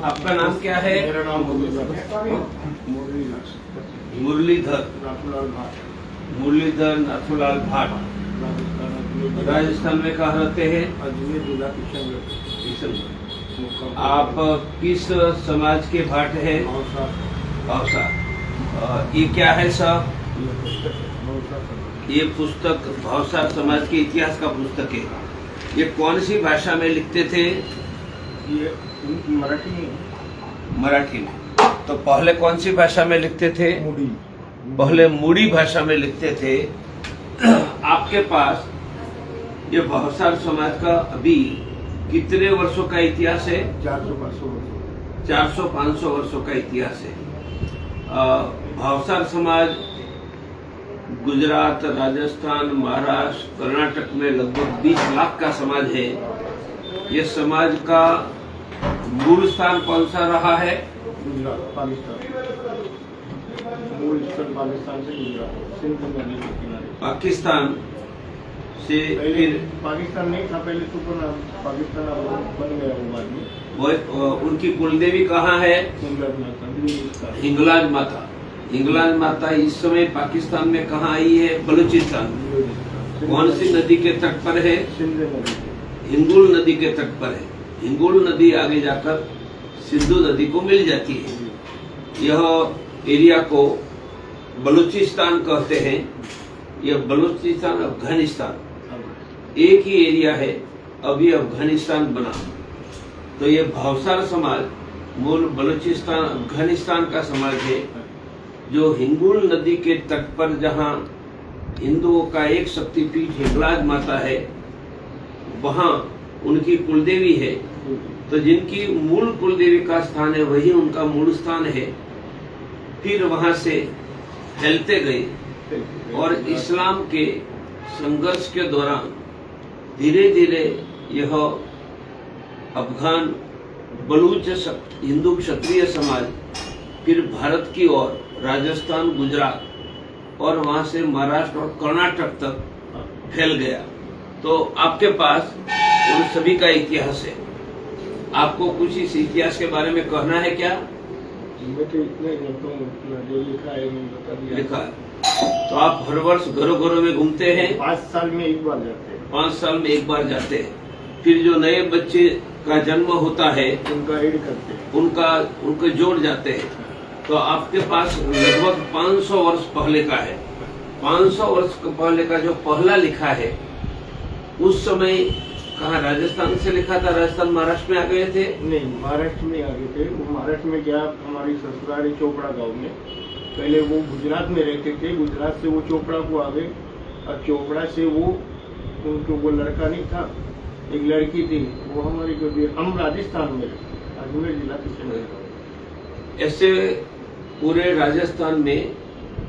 आपका नाम क्या है? मेरा नाम मुरलीधर मुरलीधर नाथूलाल भाट। राजस्थान में कहाँ रहते हैं? अजमेर जिला किशनगढ़। आप किस समाज के भाट हैं? भावसा। ये क्या है साहब? ये पुस्तक भावसा समाज के इतिहास का पुस्तक है। ये कौन सी भाषा में लिखते थे? ये मराठी में। मराठी में। तो पहले कौन सी भाषा में लिखते थे? मुड़ी। पहले मुड़ी भाषा में लिखते थे। आपके पास ये भावसार समाज का अभी कितने वर्षों का इतिहास है? 400-500 वर्षों का इतिहास है। भावसार समाज गुजरात, राजस्थान, महाराष्ट्र, कर्नाटक में लगभग 20 लाख का समाज है। ये समाज का मूल स्थान कौन सा रहा है? गुजरात, पाकिस्तान। मूल स्थल पाकिस्तान से गुजरात, सिंध नदी के किनारे। पाकिस्तान से फिर पाकिस्तान नहीं था पहले तो, पर पाकिस्तान अब बन गया वो बाद में। वो उनकी कुलदेवी कहाँ है? हिंगलाज माता। हिंगलाज माता इस समय पाकिस्तान में कहाँ आई है? बलूचिस्तान। कौन सी नदी के तट पर है? सिंध नदी। हिंगुल नदी के तट पर है। हिंगुल नदी आगे जाकर सिंधु नदी को मिल जाती है। यह एरिया को बलूचिस्तान कहते हैं। यह बलूचिस्तान अफगानिस्तान एक ही एरिया है। अभी अफगानिस्तान बना। तो ये भावसार समाज मूल बलूचिस्तान अफगानिस्तान का समाज है, जो हिंगुल नदी के तट पर, जहाँ हिंदुओं का एक शक्तिपीठ हिंगलाज माता है, वहाँ उनकी कुलदेवी है। तो जिनकी मूल कुलदेवी का स्थान है वही उनका मूल स्थान है। फिर वहाँ से फैलते गए और इस्लाम के संघर्ष के दौरान धीरे धीरे यह अफगान बलूच हिंदू क्षत्रिय समाज फिर भारत की ओर राजस्थान, गुजरात और वहां से महाराष्ट्र और कर्नाटक तक फैल गया। तो आपके पास उन सभी का इतिहास है। आपको कुछ इस इतिहास के बारे में कहना है क्या? मैं तो इतना जानता हूँ, जो लिखा है मैंने बता दिया। लिखा है। तो आप हर वर्ष घरों घरों में घूमते हैं? 5 साल में एक बार जाते हैं। 5 साल में एक बार जाते हैं। फिर जो नए बच्चे का जन्म होता है उनका ऐड करते हैं, उनको जोड़ जाते हैं। तो आपके पास लगभग 500 वर्ष पहले का है। 500 वर्ष पहले का जो पहला लिखा है, उस समय कहाँ राजस्थान से लिखा था? राजस्थान महाराष्ट्र में आ गए थे? नहीं, महाराष्ट्र में आ गए थे। वो महाराष्ट्र में क्या, हमारी ससुराल चोपड़ा गांव में। पहले वो गुजरात में रहते थे। गुजरात से वो चोपड़ा को आ गए और चोपड़ा से वो लड़का नहीं था, एक लड़की थी, वो हमारी हम राजस्थान में रहते, अजमेर जिला किशनगढ़। ऐसे पूरे राजस्थान में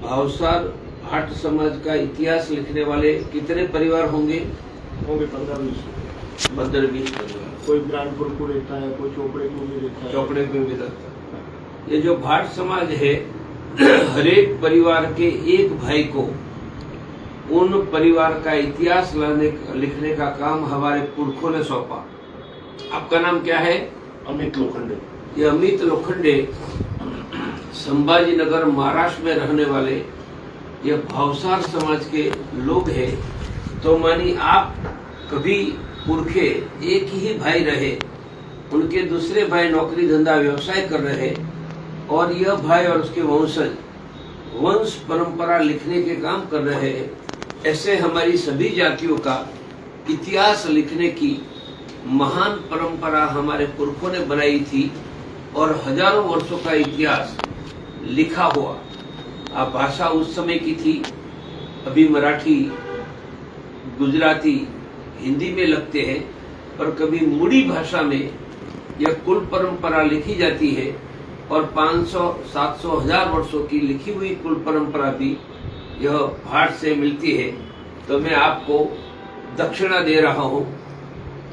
भावसार भाट समाज का इतिहास लिखने वाले कितने परिवार होंगे? 15-20। 15-20 परिवार। कोई ब्रांडपुर को रहता है, कोई चोपड़े को भी रहता है। चौपड़े में भी रहता है। ये जो भाट समाज है, हर एक परिवार के एक भाई को उन परिवार का इतिहास लिखने का काम हमारे पुरखों ने सौंपा। आपका नाम क्या है? अमित लोखंडे। ये अमित लोखंडे संभाजी नगर महाराष्ट्र में रहने वाले ये भावसार समाज के लोग हैं। तो मानी आप कभी पुरखे एक ही भाई रहे, उनके दूसरे भाई नौकरी धंधा व्यवसाय कर रहे, और यह भाई और उसके वंशज वंश परंपरा लिखने के काम कर रहे हैं। ऐसे हमारी सभी जातियों का इतिहास लिखने की महान परंपरा हमारे पुरखों ने बनाई थी, और हजारों वर्षों का इतिहास लिखा हुआ। भाषा उस समय की थी। अभी मराठी, गुजराती, हिंदी में लगते हैं, पर कभी मुड़ी भाषा में यह कुल परंपरा लिखी जाती है। और 500, 700, 1000 वर्षों की लिखी हुई कुल परंपरा भी यह भाट से मिलती है। तो मैं आपको दक्षिणा दे रहा हूँ।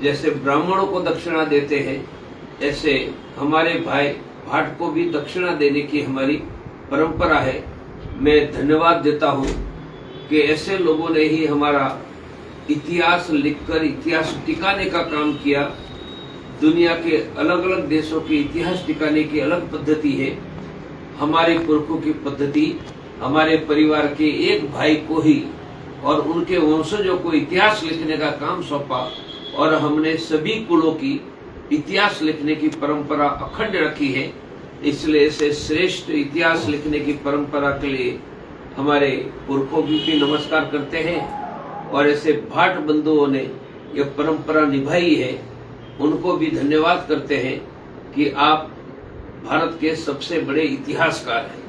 जैसे ब्राह्मणों को दक्षिणा देते हैं, ऐसे हमारे भाई भाट को भी दक्षिणा देने की हमारी परंपरा है। मैं धन्यवाद देता हूँ कि ऐसे लोगों ने ही हमारा इतिहास लिखकर इतिहास टिकाने का काम किया। दुनिया के अलग अलग देशों के इतिहास टिकाने की अलग पद्धति है। हमारे पुरखों की पद्धति हमारे परिवार के एक भाई को ही और उनके वंशजों को इतिहास लिखने का काम सौंपा और हमने सभी कुलों की इतिहास लिखने की परंपरा अखंड रखी है। इसलिए इसे श्रेष्ठ इतिहास लिखने की परंपरा के लिए हमारे पुरखों की भी नमस्कार करते हैं और ऐसे भाट बंधुओं ने यह परंपरा निभाई है, उनको भी धन्यवाद करते हैं कि आप भारत के सबसे बड़े इतिहासकार हैं।